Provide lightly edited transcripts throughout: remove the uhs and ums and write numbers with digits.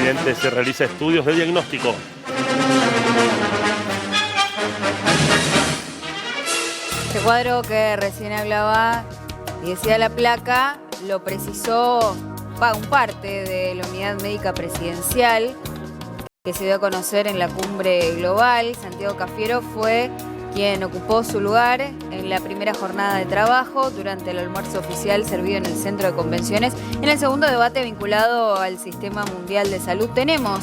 presidente se realiza estudios de diagnóstico. Este cuadro que recién hablaba y decía la placa, lo precisó un parte de la unidad médica presidencial que se dio a conocer en la cumbre global. Santiago Cafiero fue quien ocupó su lugar en la primera jornada de trabajo durante el almuerzo oficial servido en el Centro de Convenciones. En el segundo debate vinculado al Sistema Mundial de Salud tenemos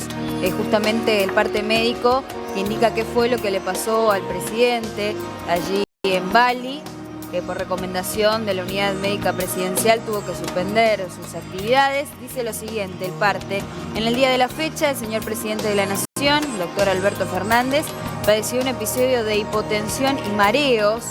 justamente el parte médico que indica qué fue lo que le pasó al presidente allí en Bali, que por recomendación de la unidad médica presidencial tuvo que suspender sus actividades. Dice lo siguiente, el parte: en el día de la fecha, el señor presidente de la Nación, doctor Alberto Fernández, padeció un episodio de hipotensión y mareos.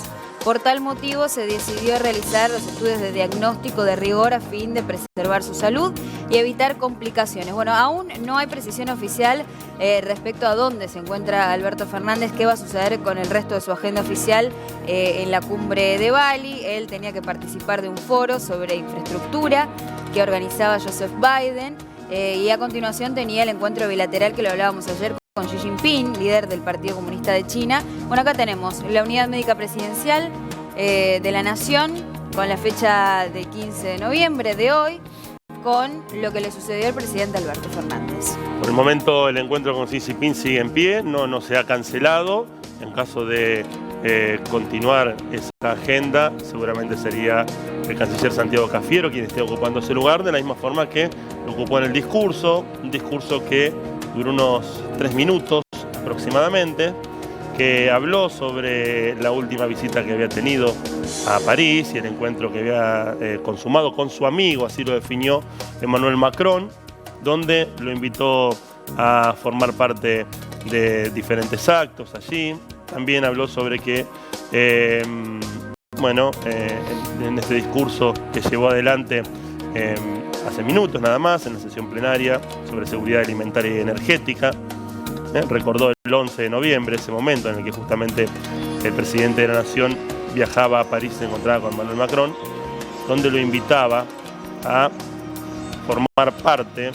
Por tal motivo se decidió realizar los estudios de diagnóstico de rigor a fin de preservar su salud y evitar complicaciones. Bueno, aún no hay precisión oficial respecto a dónde se encuentra Alberto Fernández, qué va a suceder con el resto de su agenda oficial en la cumbre de Bali. Él tenía que participar de un foro sobre infraestructura que organizaba Joseph Biden y a continuación tenía el encuentro bilateral que lo hablábamos ayer con Xi Jinping, líder del Partido Comunista de China. Bueno, acá tenemos la unidad médica presidencial de la Nación con la fecha de 15 de noviembre de hoy, con lo que le sucedió al presidente Alberto Fernández. Por el momento el encuentro con Xi Jinping sigue en pie, no se ha cancelado. En caso de continuar esa agenda, seguramente sería el canciller Santiago Cafiero quien esté ocupando ese lugar, de la misma forma que lo ocupó en el discurso, un discurso que duró unos 3 minutos aproximadamente, que habló sobre la última visita que había tenido a París y el encuentro que había consumado con su amigo, así lo definió Emmanuel Macron, donde lo invitó a formar parte de diferentes actos allí. También habló sobre que, en este discurso que llevó adelante hace minutos nada más, en la sesión plenaria sobre seguridad alimentaria y energética, recordó el 11 de noviembre, ese momento en el que justamente el presidente de la Nación viajaba a París, se encontraba con Emmanuel Macron, donde lo invitaba a formar parte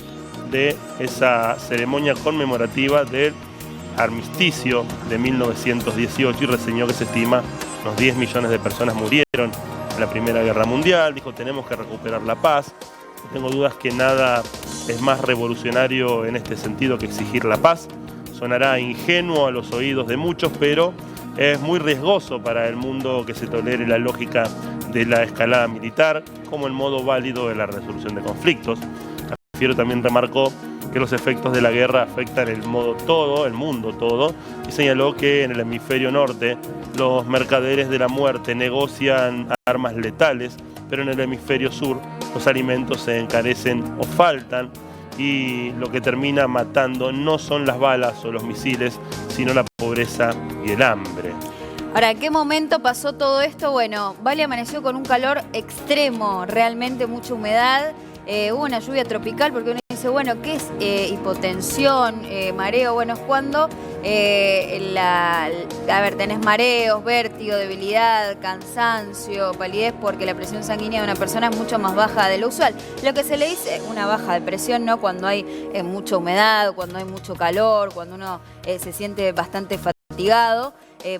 de esa ceremonia conmemorativa del armisticio de 1918 y reseñó que se estima unos 10 millones de personas murieron en la Primera Guerra Mundial. Dijo, tenemos que recuperar la paz. No tengo dudas que nada es más revolucionario en este sentido que exigir la paz. Sonará ingenuo a los oídos de muchos, pero es muy riesgoso para el mundo que se tolere la lógica de la escalada militar como el modo válido de la resolución de conflictos. Cafiero también remarcó que los efectos de la guerra afectan el mundo todo, y señaló que en el hemisferio norte los mercaderes de la muerte negocian armas letales, pero en el hemisferio sur los alimentos se encarecen o faltan, y lo que termina matando no son las balas o los misiles, sino la pobreza y el hambre. Ahora, ¿en qué momento pasó todo esto? Bueno, Bali amaneció con un calor extremo, realmente mucha humedad. Hubo una lluvia tropical, porque uno dice, bueno, ¿qué es hipotensión, mareo? Bueno, es cuando tenés mareos, vértigo, debilidad, cansancio, palidez, porque la presión sanguínea de una persona es mucho más baja de lo usual. Lo que se le dice una baja de presión, ¿no? Cuando hay mucha humedad, cuando hay mucho calor, cuando uno se siente bastante fatigado.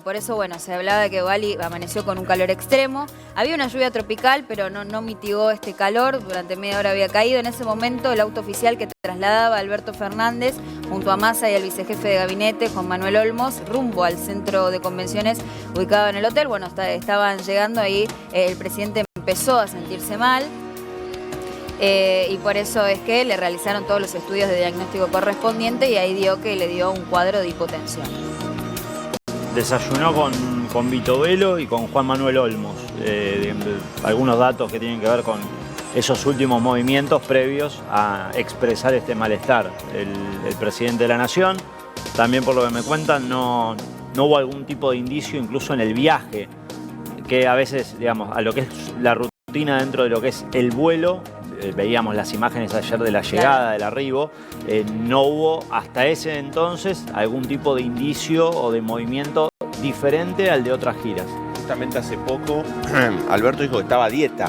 Por eso, bueno, se hablaba de que Bali amaneció con un calor extremo. Había una lluvia tropical, pero no mitigó este calor. Durante media hora había caído. En ese momento, el auto oficial que trasladaba a Alberto Fernández junto a Massa y al vicejefe de gabinete, Juan Manuel Olmos, rumbo al centro de convenciones ubicado en el hotel. Bueno, estaban llegando ahí. El presidente empezó a sentirse mal. Y por eso es que le realizaron todos los estudios de diagnóstico correspondientes y ahí le dio un cuadro de hipotensión. Desayunó con Vito Velo y con Juan Manuel Olmos. Algunos datos que tienen que ver con esos últimos movimientos previos a expresar este malestar. El presidente de la Nación, también por lo que me cuentan, no hubo algún tipo de indicio, incluso en el viaje, que a veces, digamos, a lo que es la rutina dentro de lo que es el vuelo, veíamos las imágenes ayer de la llegada, del arribo, no hubo hasta ese entonces algún tipo de indicio o de movimiento diferente al de otras giras. Justamente hace poco Alberto dijo que estaba a dieta.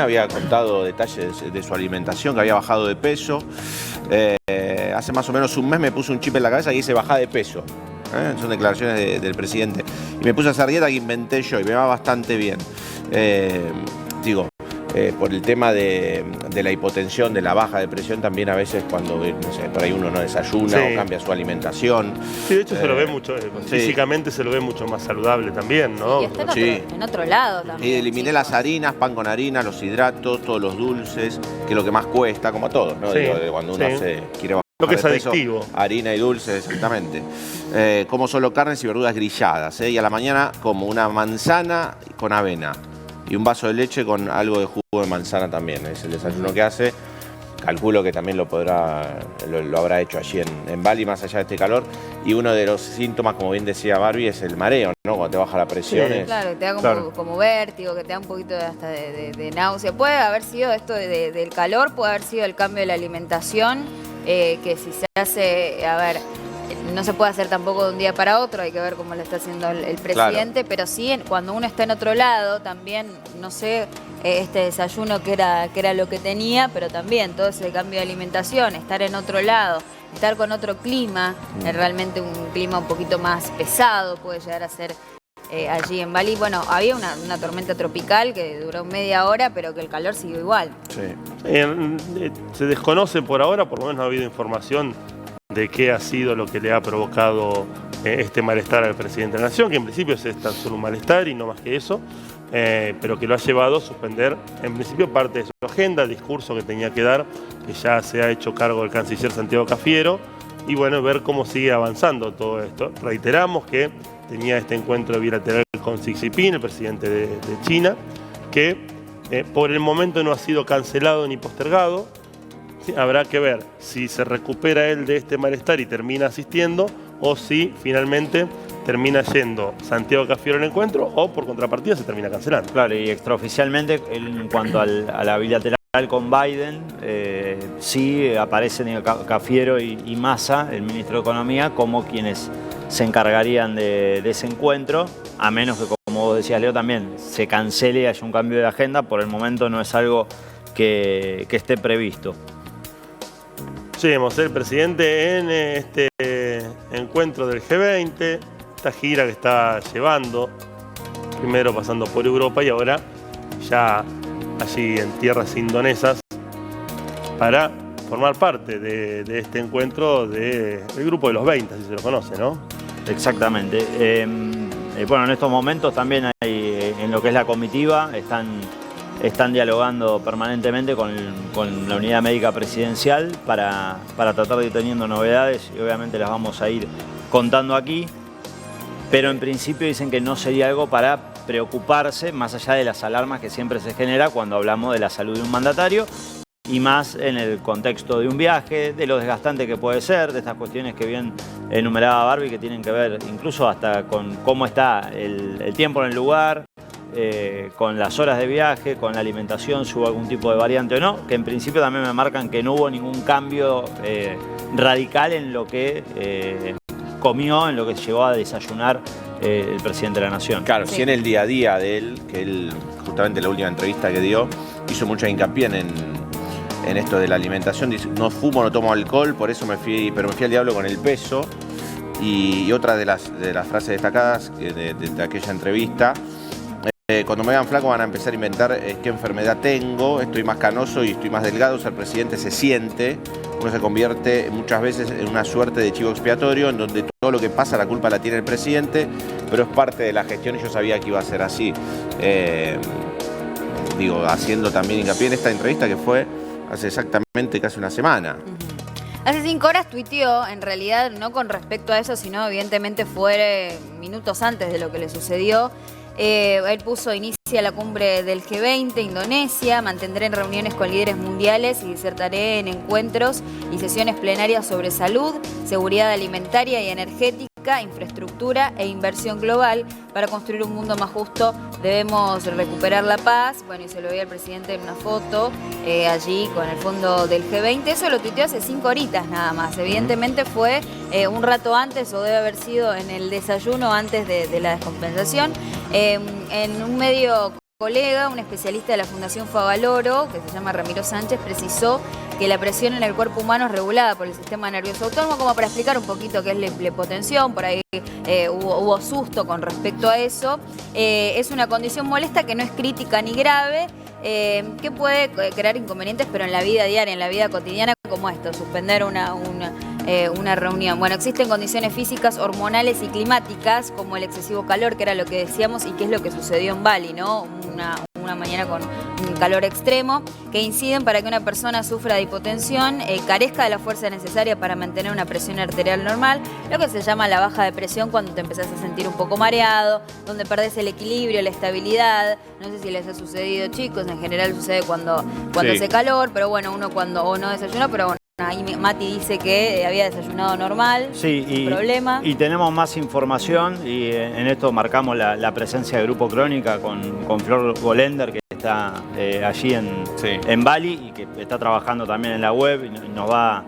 Había contado detalles de su alimentación, que había bajado de peso. hace más o menos un mes me puse un chip en la cabeza y dice baja de peso. Son declaraciones del presidente. Y me puse a hacer dieta que inventé yo y me va bastante bien. Por el tema de la hipotensión, de la baja de presión, también a veces cuando, no sé, por ahí uno no desayuna o cambia su alimentación. Sí, de hecho se lo ve mucho, físicamente se lo ve mucho más saludable también, ¿no? Y está en otro lado también. Y eliminé las harinas, pan con harina, los hidratos, todos los dulces, que es lo que más cuesta, como a todos, ¿no? Sí, Digo, cuando uno quiere bajar lo que es de peso, adictivo. harina y dulces, exactamente. Como solo carnes y verduras grilladas, y a la mañana como una manzana con avena. Y un vaso de leche con algo de jugo de manzana también. Es el desayuno que hace. Calculo que también lo habrá hecho allí en Bali, más allá de este calor. Y uno de los síntomas, como bien decía Barbie, es el mareo, ¿no? Cuando te baja la presión. Sí. Claro, te da como vértigo, que te da un poquito hasta de náusea. Puede haber sido esto del calor, puede haber sido el cambio de la alimentación, que si se hace, a ver, no se puede hacer tampoco de un día para otro, hay que ver cómo lo está haciendo el presidente, claro. Pero sí, cuando uno está en otro lado, también, no sé, este desayuno que era lo que tenía, pero también todo ese cambio de alimentación, estar en otro lado, estar con otro clima, realmente un clima un poquito más pesado puede llegar a ser allí en Bali. Bueno, había una tormenta tropical que duró media hora, pero que el calor siguió igual. Sí. Se desconoce por ahora, por lo menos no ha habido información de qué ha sido lo que le ha provocado este malestar al presidente de la Nación, que en principio es tan solo un malestar y no más que eso, pero que lo ha llevado a suspender en principio parte de su agenda, el discurso que tenía que dar, que ya se ha hecho cargo el canciller Santiago Cafiero, y bueno, ver cómo sigue avanzando todo esto. Reiteramos que tenía este encuentro bilateral con Xi Jinping, el presidente de China, que por el momento no ha sido cancelado ni postergado. Sí, habrá que ver si se recupera él de este malestar y termina asistiendo, o si finalmente termina yendo Santiago Cafiero al encuentro, o por contrapartida se termina cancelando. Claro, y extraoficialmente en cuanto a la bilateral con Biden, sí aparecen Cafiero y Massa, el ministro de Economía, como quienes se encargarían de ese encuentro, a menos que, como vos decías, Leo, también se cancele y haya un cambio de agenda. Por el momento no es algo que esté previsto. Sí, vemos el presidente en este encuentro del G20, esta gira que está llevando, primero pasando por Europa y ahora ya allí en tierras indonesas, para formar parte de este encuentro del grupo de los 20, así se lo conoce, ¿no? Exactamente. Bueno, en estos momentos también hay, en lo que es la comitiva, están dialogando permanentemente con la unidad médica presidencial para tratar de ir teniendo novedades, y obviamente las vamos a ir contando aquí, pero en principio dicen que no sería algo para preocuparse, más allá de las alarmas que siempre se genera cuando hablamos de la salud de un mandatario, y más en el contexto de un viaje, de lo desgastante que puede ser, de estas cuestiones que bien enumeraba Barbie, que tienen que ver incluso hasta con cómo está el tiempo en el lugar, con las horas de viaje, con la alimentación, si hubo algún tipo de variante o no, que en principio también me marcan que no hubo ningún cambio radical en lo que comió, en lo que llegó a desayunar el presidente de la Nación. Claro, sí, en el día a día de él, que él, justamente la última entrevista que dio, hizo mucha hincapié en esto de la alimentación. Dice, no fumo, no tomo alcohol, por eso pero me fui al diablo con el peso. Y otra de las frases destacadas de aquella entrevista: cuando me vean flaco van a empezar a inventar qué enfermedad tengo, estoy más canoso y estoy más delgado. O sea, el presidente se siente, uno se convierte muchas veces en una suerte de chivo expiatorio, en donde todo lo que pasa la culpa la tiene el presidente, pero es parte de la gestión y yo sabía que iba a ser así. Haciendo también hincapié en esta entrevista que fue hace exactamente casi una semana. Hace 5 horas tuiteó, en realidad no con respecto a eso, sino evidentemente fue minutos antes de lo que le sucedió. Él puso: inicia la cumbre del G20, Indonesia, mantendré reuniones con líderes mundiales y disertaré en encuentros y sesiones plenarias sobre salud, seguridad alimentaria y energética, infraestructura e inversión global. Para construir un mundo más justo debemos recuperar la paz. Bueno, y se lo veía al presidente en una foto allí con el fondo del G20. Eso lo tuiteó hace 5 horitas nada más. Evidentemente fue un rato antes, o debe haber sido en el desayuno antes de la descompensación. En un medio colega, un especialista de la Fundación Favaloro, que se llama Ramiro Sánchez, precisó que la presión en el cuerpo humano es regulada por el sistema nervioso autónomo, como para explicar un poquito qué es la hipotensión. Por ahí hubo susto con respecto a eso. Es una condición molesta que no es crítica ni grave, que puede crear inconvenientes, pero en la vida diaria, en la vida cotidiana, como esto, suspender una reunión. Bueno, existen condiciones físicas, hormonales y climáticas, como el excesivo calor, que era lo que decíamos y que es lo que sucedió en Bali, ¿no? Una mañana con un calor extremo, que inciden para que una persona sufra de hipotensión, carezca de la fuerza necesaria para mantener una presión arterial normal, lo que se llama la baja de presión, cuando te empezás a sentir un poco mareado, donde perdés el equilibrio, la estabilidad. No sé si les ha sucedido, chicos, en general sucede cuando hace calor, pero bueno, uno cuando o no desayuna, pero bueno. Ahí Mati dice que había desayunado normal, sin problema. Y tenemos más información y en esto marcamos la presencia de Grupo Crónica con Flor Golender, que está allí en Bali y que está trabajando también en la web y nos va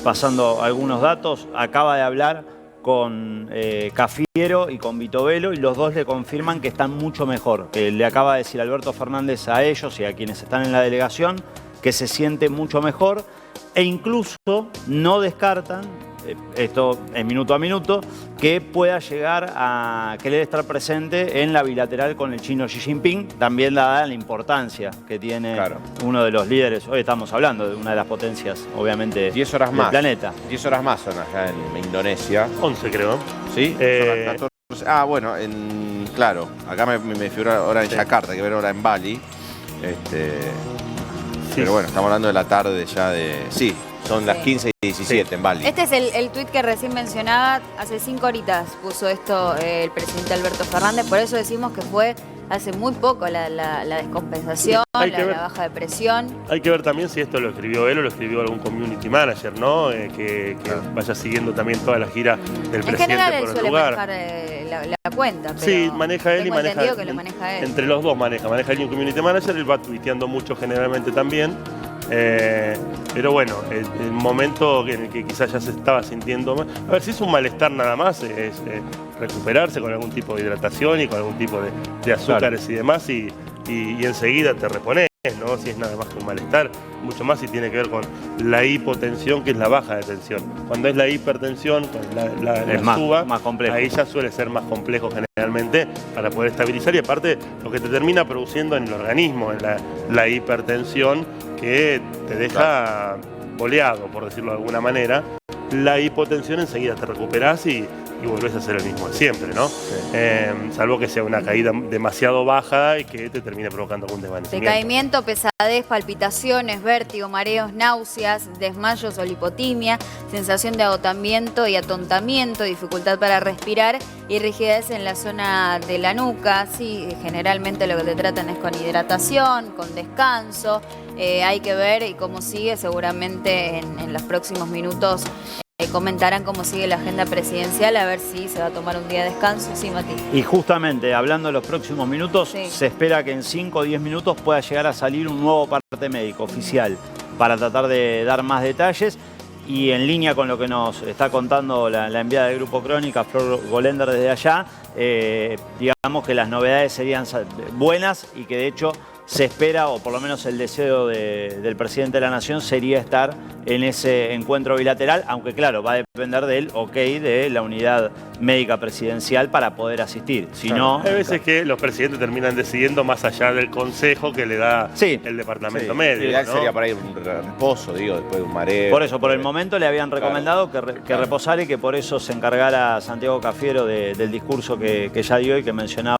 pasando algunos datos. Acaba de hablar con Cafiero y con Vitovelo y los dos le confirman que están mucho mejor. Le acaba de decir Alberto Fernández a ellos y a quienes están en la delegación que se siente mucho mejor. E incluso no descartan, esto es minuto a minuto, que pueda llegar a querer estar presente en la bilateral con el chino Xi Jinping, también dada la importancia que tiene uno de los líderes. Hoy estamos hablando de una de las potencias, obviamente, 10 horas del más. planeta. 10 horas más son acá en Indonesia. 11 creo. ¿Sí? Son las 14. Bueno, claro, acá me figura hora en Yakarta, hay que ver hora en Bali. Pero bueno, estamos hablando de la tarde ya de... Sí, son las 15 y 17 en Bali. Este es el tuit que recién mencionaba. Hace 5 horitas puso esto el presidente Alberto Fernández. Por eso decimos que fue hace muy poco la descompensación, la baja de presión. Hay que ver también si esto lo escribió él o lo escribió algún community manager, ¿no? Que vaya siguiendo también toda la gira del presidente en general, por él el suele lugar. manejar la cuenta. Pero sí, maneja él y maneja que lo maneja él. Entre los dos maneja él y un community manager. Él va tuiteando mucho generalmente también. Pero bueno, el momento en el que quizás ya se estaba sintiendo mal. A ver, si es un malestar nada más, es recuperarse con algún tipo de hidratación y con algún tipo de azúcares y demás, y enseguida te repones, ¿no? Si es nada más que un malestar, mucho más si tiene que ver con la hipotensión, que es la baja de tensión. Cuando es la hipertensión, con la suba, más complejo. Ahí ya suele ser más complejo generalmente para poder estabilizar, y aparte lo que te termina produciendo en el organismo, en la hipertensión, que te deja boleado, por decirlo de alguna manera. La hipotensión enseguida te recuperás y volvés a hacer el mismo de siempre, ¿no? Salvo que sea una caída demasiado baja y que te termine provocando algún desvanecimiento. Decaimiento, pesadez, palpitaciones, vértigo, mareos, náuseas, desmayos o lipotimia, sensación de agotamiento y atontamiento, dificultad para respirar y rigidez en la zona de la nuca. Sí, generalmente lo que te tratan es con hidratación, con descanso. Hay que ver y cómo sigue, seguramente en los próximos minutos comentarán cómo sigue la agenda presidencial, a ver si se va a tomar un día de descanso. Sí, Mati. Y justamente, hablando de los próximos minutos, se espera que en 5 o 10 minutos pueda llegar a salir un nuevo parte médico oficial para tratar de dar más detalles. Y en línea con lo que nos está contando la enviada del Grupo Crónica, Flor Golender, desde allá, digamos que las novedades serían buenas y que de hecho se espera, o por lo menos el deseo del presidente de la Nación sería estar en ese encuentro bilateral, aunque claro, va a depender del ok de la unidad médica presidencial para poder asistir. Si no, hay veces que los presidentes terminan decidiendo más allá del consejo que le da el departamento médico. Lo ideal ¿no? sería para ir un reposo, después de un mareo. Por eso, por el momento le habían recomendado que reposara y que por eso se encargara Santiago Cafiero del discurso que ya dio y que mencionaba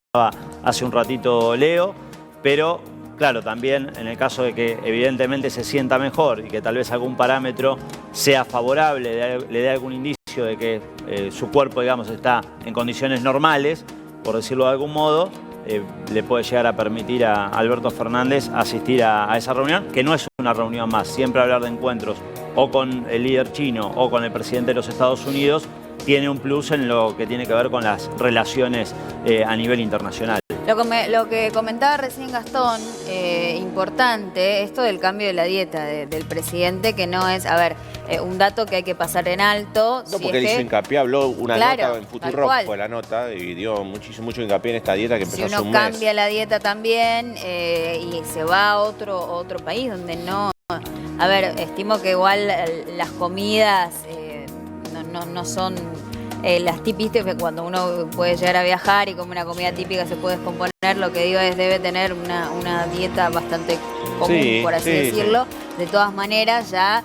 hace un ratito Leo, pero claro, también en el caso de que evidentemente se sienta mejor y que tal vez algún parámetro sea favorable, le dé algún indicio de que su cuerpo, digamos, está en condiciones normales, por decirlo de algún modo, le puede llegar a permitir a Alberto Fernández asistir a esa reunión, que no es una reunión más. Siempre hablar de encuentros o con el líder chino o con el presidente de los Estados Unidos tiene un plus en lo que tiene que ver con las relaciones a nivel internacional. Lo que comentaba recién Gastón, importante, esto del cambio de la dieta del presidente, que no es, a ver, un dato que hay que pasar en alto. No, porque él hizo hincapié, habló una nota en Futurock, fue la nota, y dio mucho hincapié en esta dieta que empezó hace un mes. Si uno cambia la dieta también y se va a otro país donde no A ver, estimo que igual las comidas no son las típicas, que cuando uno puede llegar a viajar y come una comida típica se puede descomponer. Lo que digo es debe tener una dieta bastante común, por así decirlo. De todas maneras, ya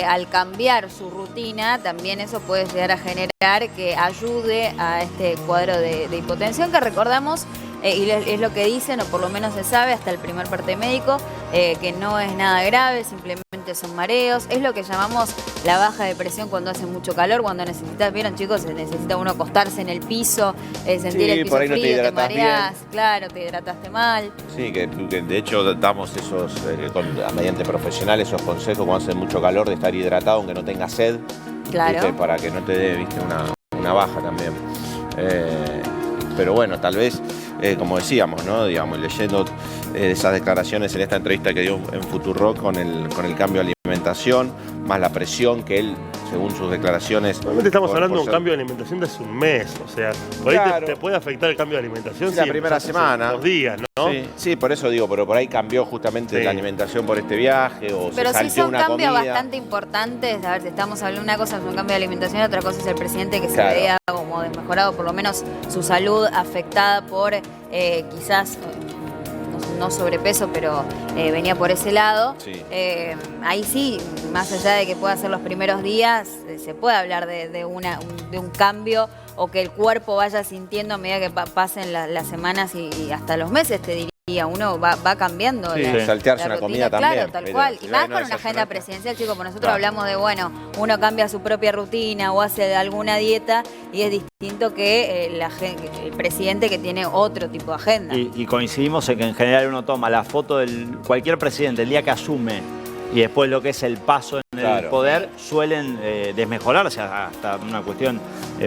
al cambiar su rutina, también eso puede llegar a generar que ayude a este cuadro de hipotensión, que recordamos, y es lo que dicen, o por lo menos se sabe hasta el primer parte médico, que no es nada grave, simplemente son mareos. Es lo que llamamos la baja de presión cuando hace mucho calor, cuando necesitas, vieron chicos, se necesita uno acostarse en el piso, sentir el piso frío, te mareás, claro, te hidrataste mal. Sí, que de hecho damos esos, mediante profesionales, esos consejos cuando hace mucho calor de estar hidratado aunque no tenga sed, claro, ¿viste? Para que no te dé, ¿viste? una baja también. Pero bueno, tal vez, como decíamos, ¿no? Digamos, leyendo esas declaraciones en esta entrevista que dio en Futurock con el cambio de alimentación, más la presión que él, según sus declaraciones... Realmente estamos hablando de un cambio de alimentación de hace un mes, o sea, por ahí te puede afectar el cambio de alimentación. Sí, la primera semana. 2 días, ¿no? Sí, por eso digo, pero por ahí cambió justamente la alimentación por este viaje o pero se salteó una comida. Pero sí son cambios bastante importantes. A ver, si estamos hablando, una cosa es un cambio de alimentación, otra cosa es el presidente que se veía como desmejorado, por lo menos su salud afectada por quizás... no sobrepeso, pero venía por ese lado. Sí. Ahí sí, más allá de que pueda ser los primeros días, se puede hablar de un cambio o que el cuerpo vaya sintiendo a medida que pasen las semanas y hasta los meses, te diría. Uno va cambiando. Sí, saltearse una comida también. Claro, tal cual. Y más con una agenda presidencial, chicos, porque nosotros hablamos de, bueno, uno cambia su propia rutina o hace alguna dieta y es distinto que el presidente que tiene otro tipo de agenda. Y coincidimos en que en general uno toma la foto de cualquier presidente el día que asume y después lo que es el paso en el poder, suelen desmejorarse hasta una cuestión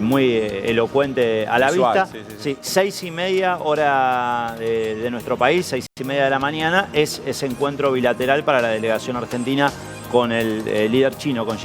muy elocuente a la vista. Sí, 6:30 hora de nuestro país, 6:30 de la mañana, es ese encuentro bilateral para la delegación argentina con el líder chino, con Xi